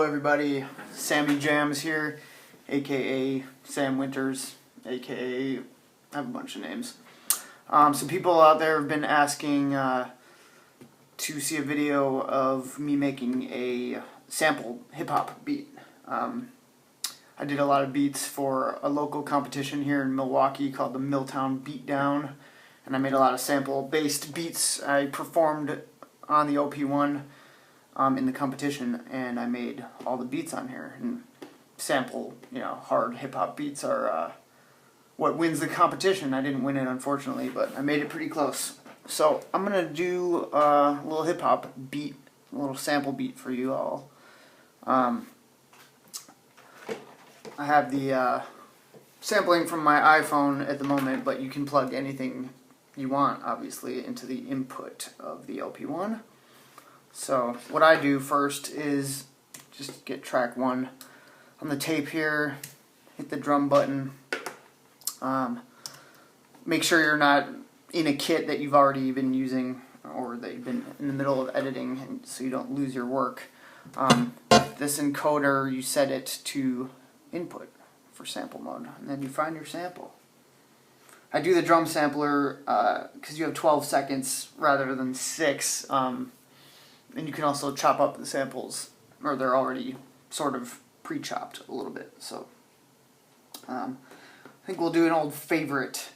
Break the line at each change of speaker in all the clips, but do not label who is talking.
everybody, Sammy Jams here, aka Sam Winters, aka I have a bunch of names. Some people out there have been asking to see a video of me making a sample hip-hop beat. I did a lot of beats for a local competition here in Milwaukee called the Milltown Beatdown, and I made a lot of sample-based beats. I performed on the OP-1 in the competition, and I made all the beats on here. And sample, hard hip-hop beats are what wins the competition. I didn't win it, unfortunately, but I made it pretty close. So I'm gonna do a little hip-hop beat, a little sample beat for you all. I have the sampling from my iPhone at the moment, but you can plug anything you want, obviously, into the input of the OP-1. So what I do first is just get track 1 on the tape here, hit the drum button, make sure you're not in a kit that you've already been using or that you've been in the middle of editing, and so you don't lose your work. This encoder, you set it to input for sample mode, and then you find your sample. I do the drum sampler because you have 12 seconds rather than 6, and you can also chop up the samples, or they're already sort of pre-chopped a little bit. So I think we'll do an old favorite.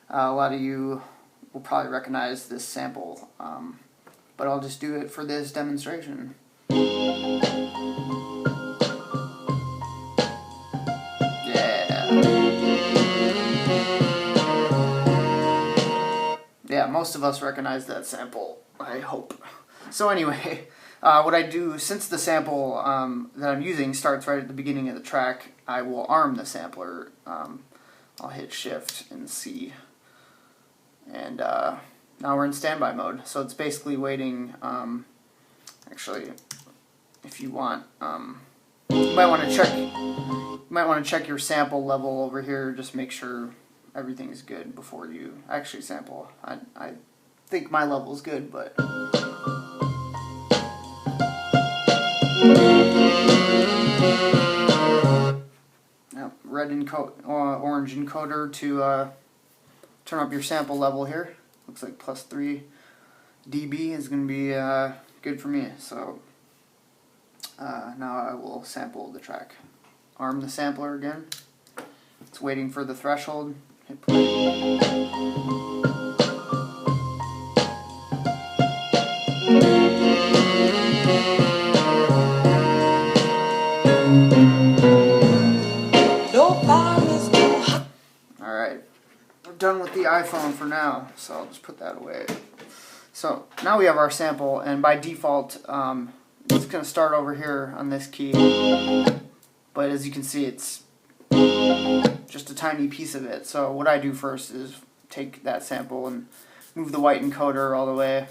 A lot of you will probably recognize this sample, but I'll just do it for this demonstration. Yeah, most of us recognize that sample, I hope. So anyway, what I do, since the sample that I'm using starts right at the beginning of the track, I will arm the sampler. I'll hit Shift and C. And now we're in standby mode. So it's basically waiting. Actually, if you want, you might want to check your sample level over here. Just make sure everything's good before you actually sample. I think my level's good, but red orange encoder to turn up your sample level here. Looks like plus 3 dB is going to be good for me. So now I will sample the track. Arm the sampler again. It's waiting for the threshold. Hit play. Alright, we're done with the iPhone for now, so I'll just put that away. So now we have our sample, and by default it's going to start over here on this key, but as you can see it's just a tiny piece of it. So what I do first is take that sample and move the white encoder all the way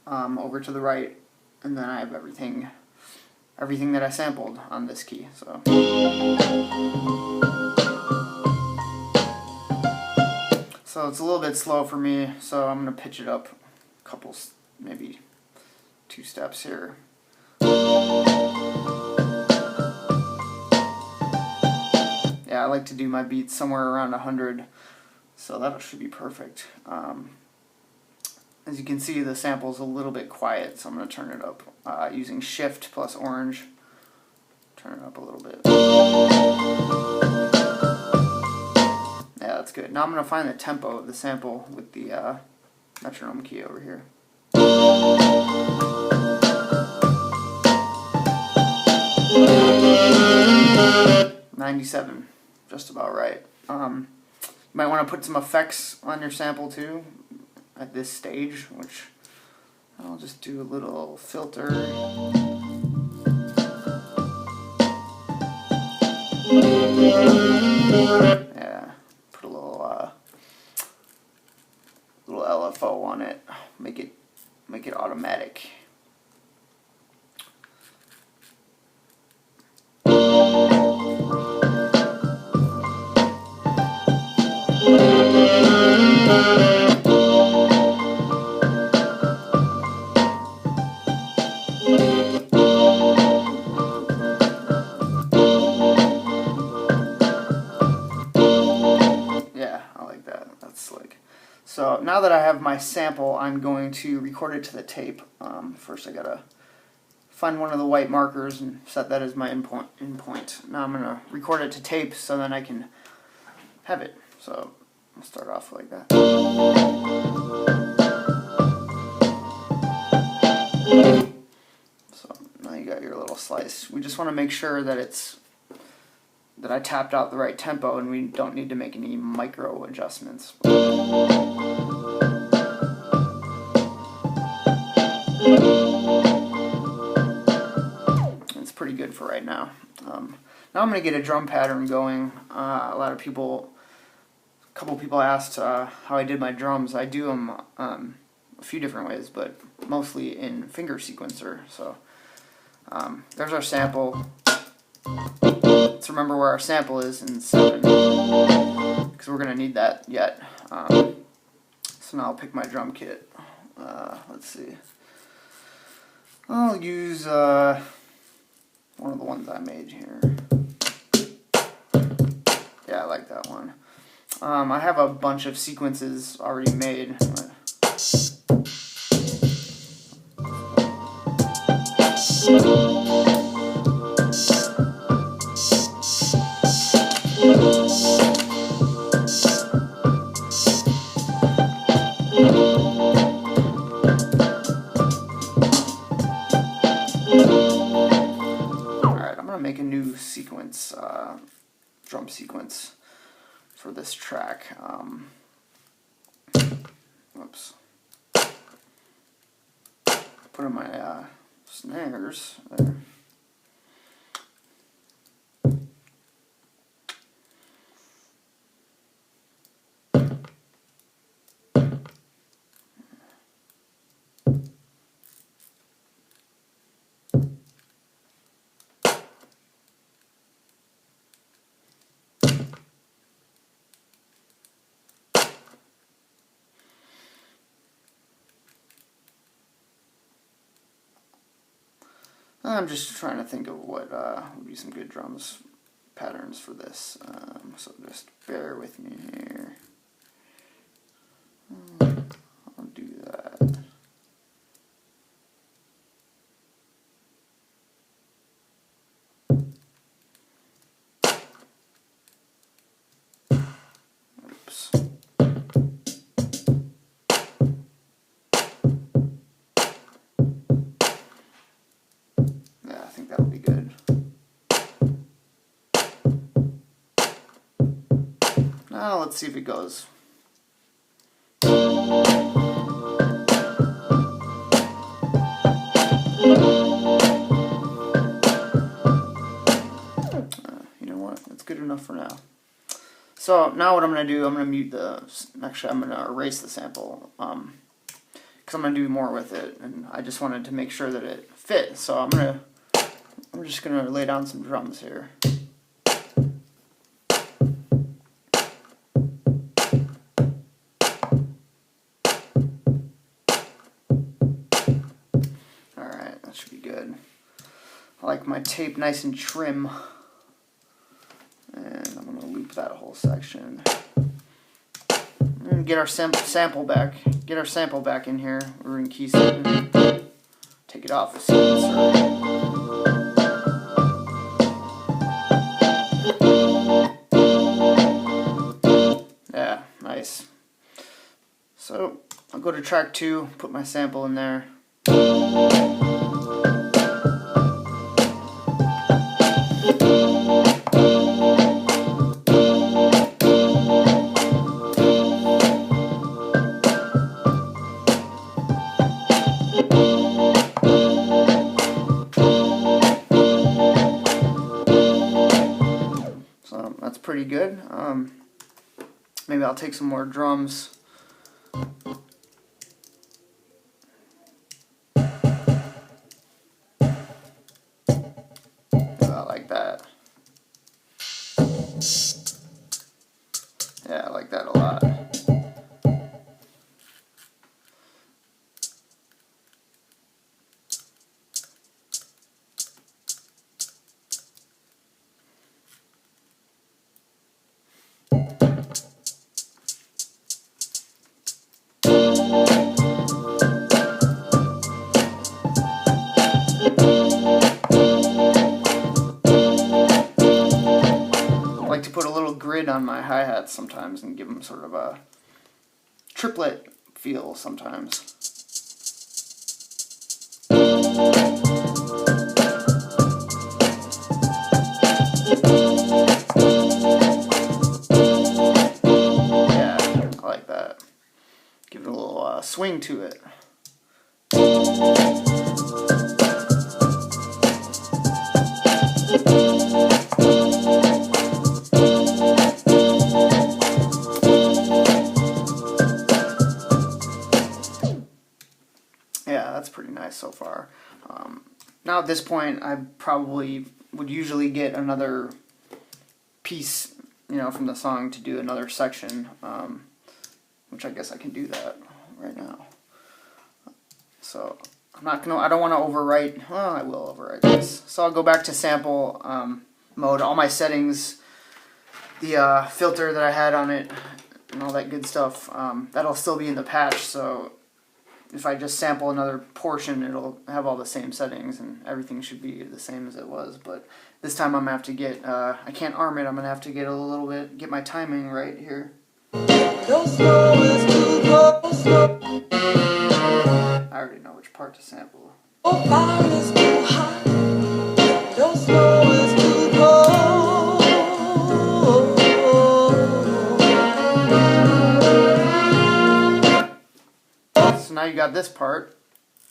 over to the right, and then I have everything that I sampled on this key. So it's a little bit slow for me, so I'm going to pitch it up a couple, maybe 2 steps here. Yeah, I like to do my beats somewhere around 100, so that should be perfect. As you can see, the sample's a little bit quiet, so I'm going to turn it up using Shift plus orange. Turn it up a little bit. Yeah, that's good. Now I'm going to find the tempo of the sample with the metronome key over here. 97, just about right. You might want to put some effects on your sample too at this stage, which I'll just do a little filter. Yeah, put a little LFO on it. Make it automatic. now that I have my sample, I'm going to record it to the tape. First I gotta find one of the white markers and set that as my endpoint. Now I'm gonna record it to tape so then I can have it. So I'll start off like that. So now you got your little slice. We just want to make sure that I tapped out the right tempo and we don't need to make any micro adjustments. It's pretty good for right now. Now I'm going to get a drum pattern going. A couple people asked how I did my drums. I do them a few different ways, but mostly in finger sequencer. So there's our sample. Let's remember where our sample is in 7, because we're going to need that yet. So now I'll pick my drum kit. Let's see. I'll use one of the ones I made here. Yeah, I like that one. I have a bunch of sequences already made. Alright, I'm going to make a new sequence, drum sequence for this track. Oops. Put in my snares there. I'm just trying to think of what would be some good drums patterns for this. So just bear with me here. I'll do that. Oops. Yeah, I think that'll be good. Now let's see if it goes. You know what? That's good enough for now. So now what I'm going to do, I'm going to mute actually I'm going to erase the sample, because I'm going to do more with it, and I just wanted to make sure that it fit. So I'm just going to lay down some drums here. Alright, that should be good. I like my tape nice and trim. And I'm going to loop that whole section. And get our sample back. Get our sample back in here. We're in key 7. Take it off the sequencer. Yeah, nice. So I'll go to track 2, put my sample in there. So that's pretty good. Maybe I'll take some more drums. Like that. Yeah, I like that a lot. hi-hats sometimes and give them sort of a triplet feel sometimes. Yeah, I like that. Give it a little swing to it. Yeah, that's pretty nice so far. Now at this point, I probably would usually get another piece, from the song to do another section, which I guess I can do that right now. So I don't want to overwrite. Well, I will overwrite this. So I'll go back to sample mode. All my settings, the filter that I had on it, and all that good stuff. That'll still be in the patch. So if I just sample another portion, it'll have all the same settings and everything should be the same as it was. But this time I'm going to have to get, I can't arm it, I'm going to have to get get my timing right here. I already know which part to sample. So now you got this part,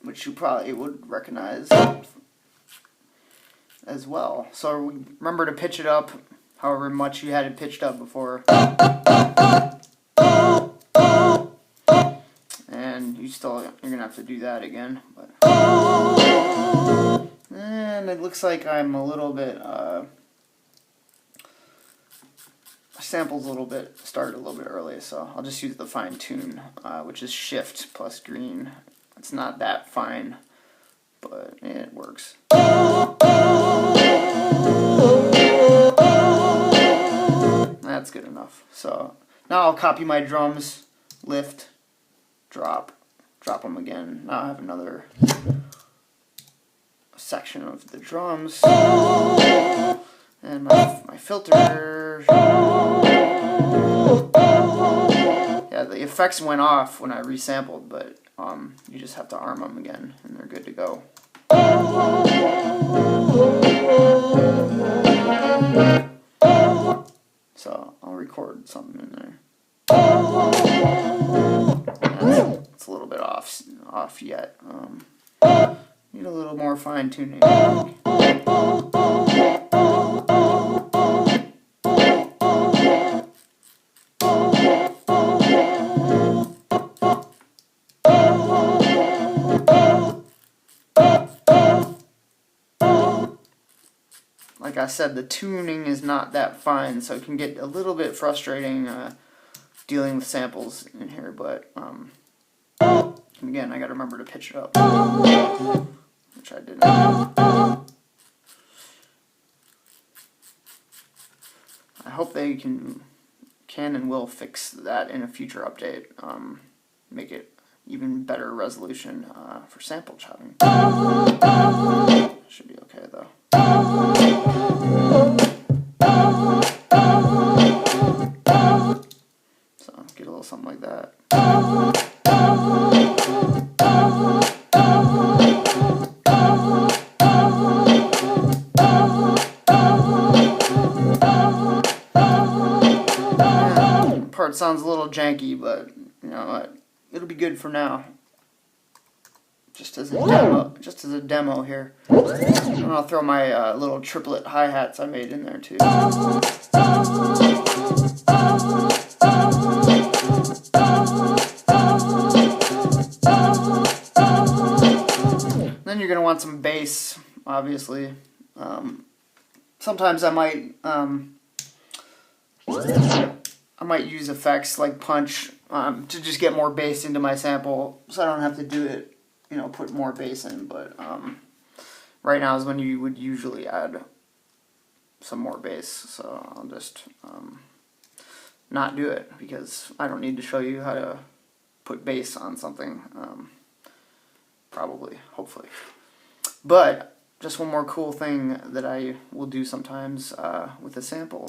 which you probably would recognize as well. So remember to pitch it up however much you had it pitched up before. And you're gonna have to do that again. But and it looks like I'm a little bit samples started a little bit early, so I'll just use the fine tune, which is shift plus green. It's not that fine, but it works. That's good enough. So now I'll copy my drums, lift, drop them again. Now I have another section of the drums. And my filter. Yeah, the effects went off when I resampled, but you just have to arm them again, and they're good to go. So I'll record something in there. It's a little bit off yet. Need a little more fine tuning. Like I said, the tuning is not that fine, so it can get a little bit frustrating dealing with samples in here, but again, I gotta remember to pitch it up, which I didn't. I hope they can and will fix that in a future update, make it even better resolution for sample chopping. Should be okay though. So get a little something like that. Part sounds a little janky, but you know what? It'll be good for now. Just as a demo here. And I'll throw my little triplet hi-hats I made in there too. Then you're gonna want some bass, obviously. Sometimes I might use effects like punch to just get more bass into my sample, so I don't have to do it, put more bass in. But right now is when you would usually add some more bass, so I'll just not do it because I don't need to show you how to put bass on something. Probably, hopefully. But just one more cool thing that I will do sometimes with a sample.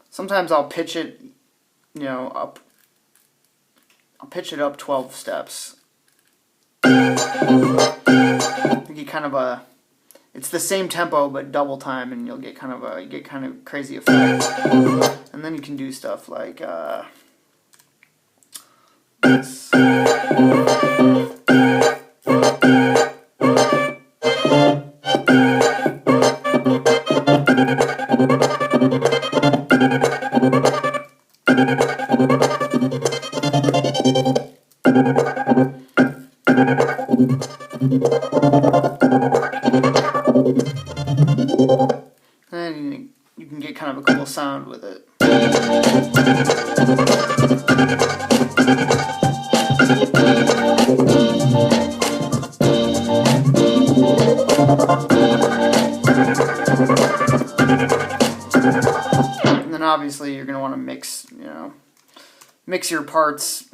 Sometimes I'll pitch it, you know, up. I'll pitch it up 12 steps. You get kind of a, it's the same tempo but double time, and you'll get kind of crazy effect. And then you can do stuff like this. And you can get kind of a cool sound with it. And then obviously you're going to want to mix, you know, mix your parts.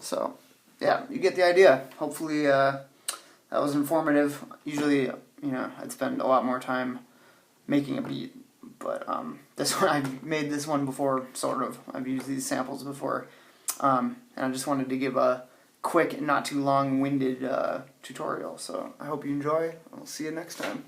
So, yeah, you get the idea. Hopefully that was informative. Usually, you know, I'd spend a lot more time making a beat, but this one, I've made this one before, sort of. I've used these samples before, and I just wanted to give a quick and not too long-winded tutorial. So I hope you enjoy. I'll see you next time.